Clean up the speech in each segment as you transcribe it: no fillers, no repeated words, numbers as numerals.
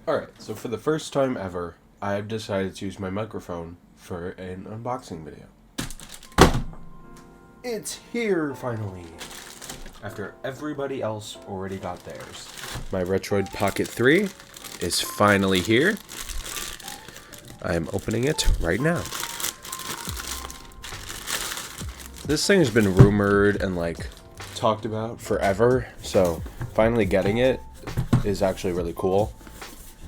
Alright, so for the first time ever, I've decided to use my microphone for an unboxing video. It's here, finally! After everybody else already got theirs. My Retroid Pocket 3 is finally here. I am opening it right now. This thing has been rumored and talked about forever, so finally getting it is actually really cool.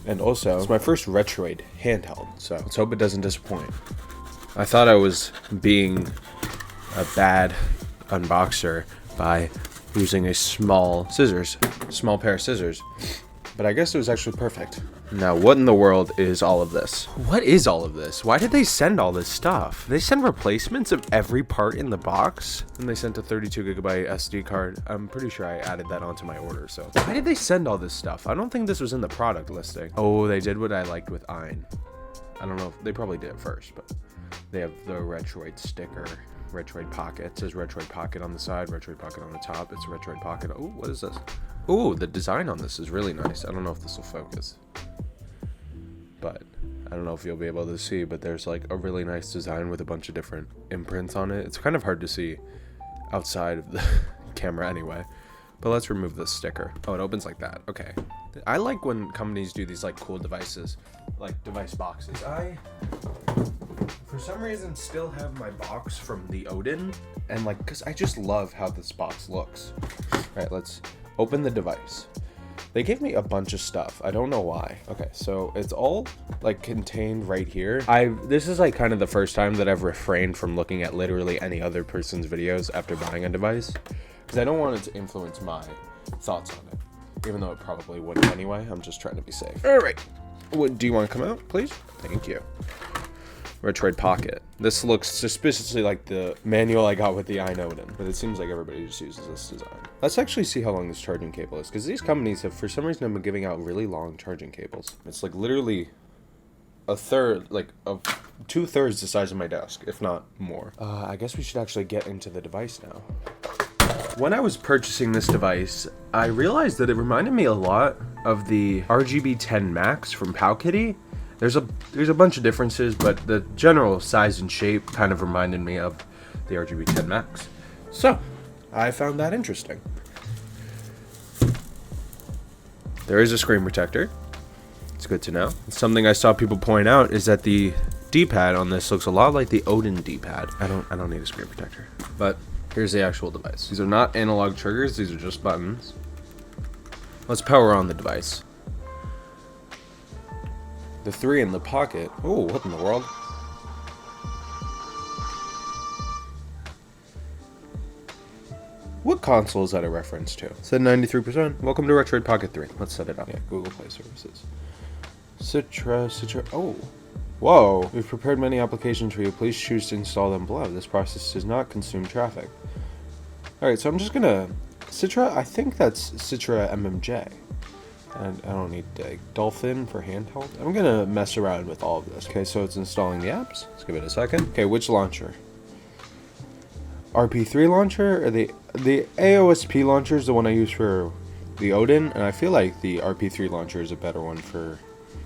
And also, it's my first Retroid handheld, so let's hope it doesn't disappoint. I thought I was being a bad unboxer by using a small pair of scissors, but I guess it was actually perfect. Now, what in the world is all of this? What is all of this? Why did they send all this stuff? They send replacements of every part in the box, and they sent a 32GB SD card. I'm pretty sure I added that onto my order, so. Why did they send all this stuff? I don't think this was in the product listing. Oh, they did what I liked with Ein. I don't know if they probably did it first, but they have the Retroid sticker. Retroid Pocket. It says Retroid Pocket on the side, Retroid Pocket on the top. It's Retroid Pocket. Oh, what is this? Oh, the design on this is really nice. I don't know if this will focus, but I don't know if you'll be able to see, but there's like a really nice design with a bunch of different imprints on it. It's kind of hard to see outside of the camera anyway, but let's remove this sticker. Oh, it opens like that. Okay. I like when companies do these like cool devices, like device boxes. I, for some reason, still have my box from the Odin, and because I just love how this box looks. All right, let's open the device. They gave me a bunch of stuff. I don't know why. Okay, so it's all contained right here. This is kind of the first time that I've refrained from looking at literally any other person's videos after buying a device, because I don't want it to influence my thoughts on it, even though it probably wouldn't anyway. I'm just trying to be safe. All right. What, do you want to come out, please? Thank you. Retroid Pocket. This looks suspiciously like the manual I got with the Ein Odin, but it seems like everybody just uses this design. Let's actually see how long this charging cable is, because these companies have, for some reason, been giving out really long charging cables. It's literally a third, of 2/3 the size of my desk, if not more. I guess we should actually get into the device now. When I was purchasing this device, I realized that it reminded me a lot of the RGB 10 Max from Powkitty. There's a bunch of differences, but the general size and shape kind of reminded me of the RGB 10 Max. So, I found that interesting. There is a screen protector. It's good to know. Something I saw people point out is that the D-pad on this looks a lot like the Odin D-pad. I don't need a screen protector. But here's the actual device. These are not analog triggers, these are just buttons. Let's power on the device. The 3 in the pocket. Oh, what in the world? What console is that a reference to? It said 93%. Welcome to Retroid Pocket 3. Let's set it up. Yeah, Google Play Services. Citra. Oh. Whoa. We've prepared many applications for you. Please choose to install them below. This process does not consume traffic. Alright, so I'm just gonna... Citra, I think that's Citra MMJ. And I don't need Dolphin for handheld. I'm gonna mess around with all of this. Okay, so it's installing the apps. Let's give it a second. Okay, which launcher? RP3 launcher, or the AOSP launcher is the one I use for the Odin, and I feel like the RP3 launcher is a better one for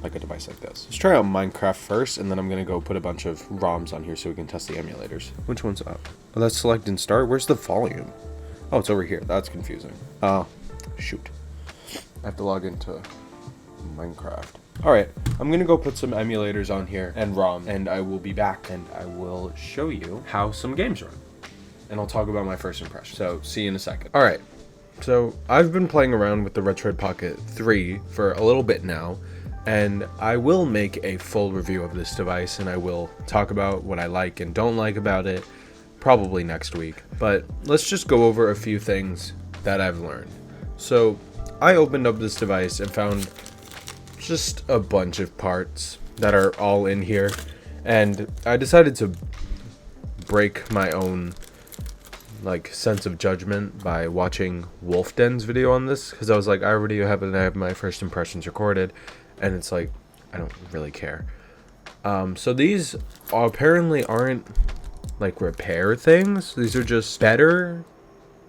a device like this. Let's try out Minecraft first, and then I'm gonna go put a bunch of ROMs on here so we can test the emulators. Which one's up? Oh, that's select and start. Where's the volume? Oh, it's over here. That's confusing. Oh, shoot. I have to log into Minecraft. Alright, I'm gonna go put some emulators on here and ROM, and I will be back and I will show you how some games run. And I'll talk about my first impression. So, see you in a second. Alright, so I've been playing around with the Retroid Pocket 3 for a little bit now, and I will make a full review of this device, and I will talk about what I like and don't like about it, probably next week. But let's just go over a few things that I've learned. So, I opened up this device and found just a bunch of parts that are all in here, and I decided to break my own sense of judgment by watching Wolfden's video on this, because I was like, I already have my first impressions recorded, and it's I don't really care. So these apparently aren't repair things. These are just better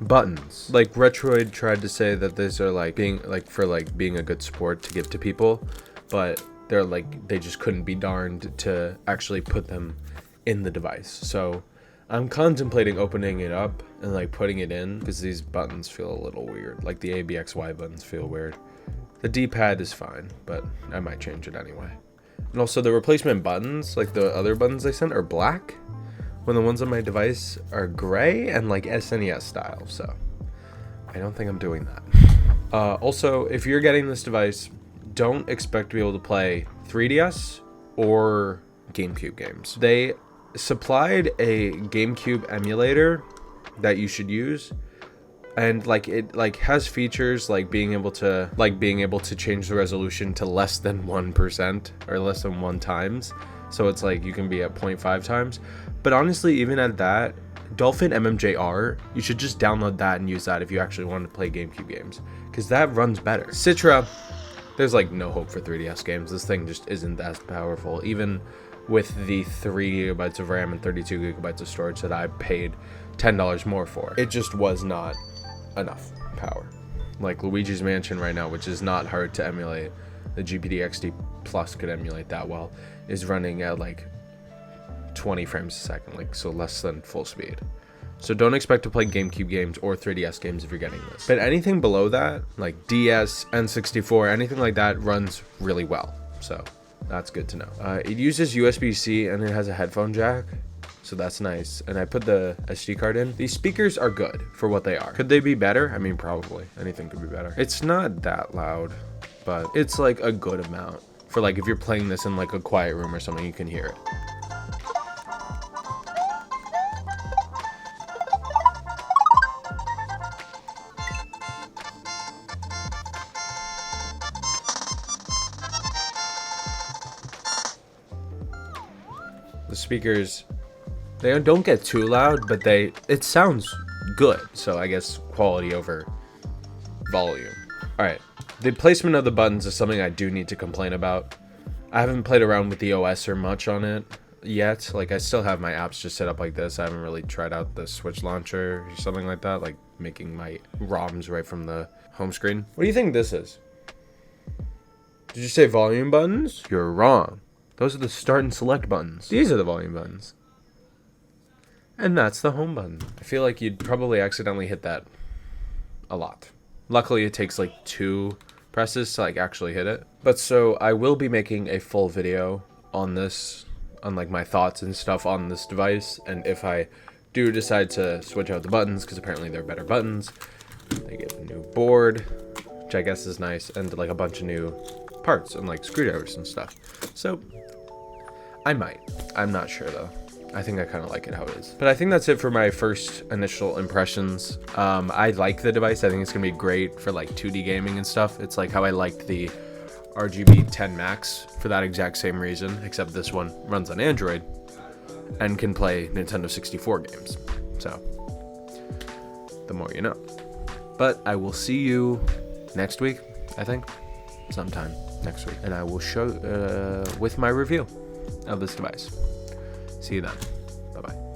buttons. Retroid tried to say that these are being a good sport to give to people, but they're like, they just couldn't be darned to actually put them in the device. So I'm contemplating opening it up and like putting it in, because these buttons feel a little weird. Like the ABXY buttons feel weird. The D-pad is fine, but I might change it anyway. And also the replacement buttons, like the other buttons they sent, are black, when the ones on my device are gray and like SNES style. So I don't think I'm doing that. Also, if you're getting this device, don't expect to be able to play 3DS or GameCube games. They supplied a GameCube emulator that you should use, and like it like has features like being able to change the resolution to less than 1% or less than 1 times. So it's like you can be at 0.5 times. But honestly, even at that, Dolphin MMJR, you should just download that and use that if you actually want to play GameCube games, because that runs better. Citra, there's like no hope for 3DS games. This thing just isn't as powerful, even with the 3 gigabytes of RAM and 32 gigabytes of storage that I paid $10 more for. It just was not enough power. Like Luigi's Mansion right now, which is not hard to emulate, the GPD XD Plus could emulate that well, is running at like 20 frames a second, like so less than full speed. So don't expect to play GameCube games or 3DS games if you're getting this. But anything below that, like DS, N64, anything like that runs really well. So that's good to know. It uses USB-C and it has a headphone jack, so that's nice. And I put the SD card in. These speakers are good for what they are. Could they be better? I mean, probably. Anything could be better. It's not that loud, but it's like a good amount. For like if you're playing this in like a quiet room or something, you can hear it. The speakers, they don't get too loud, but it sounds good. So I guess quality over volume. All right, the placement of the buttons is something I do need to complain about. I haven't played around with the OS or much on it yet. Like I still have my apps just set up like this. I haven't really tried out the Switch launcher or something like that, like making my ROMs right from the home screen. What do you think this is? Did you say volume buttons? You're wrong. Those are the start and select buttons. These are the volume buttons. And that's the home button. I feel like you'd probably accidentally hit that a lot. Luckily, it takes like 2 presses to like actually hit it. But so I will be making a full video on this, on like my thoughts and stuff on this device. And if I do decide to switch out the buttons, because apparently they're better buttons, they get a new board, which I guess is nice, and like a bunch of new parts and like screwdrivers and stuff. So I might. I'm not sure though. I think I kind of like it how it is. But I think that's it for my first initial impressions. I like the device. I think it's gonna be great for like 2D gaming and stuff. It's like how I liked the RGB 10 Max for that exact same reason, except this one runs on Android and can play Nintendo 64 games. So the more you know. But I will see you next week, I think, sometime next week, and I will show with my review of this device. See you then. Bye-bye.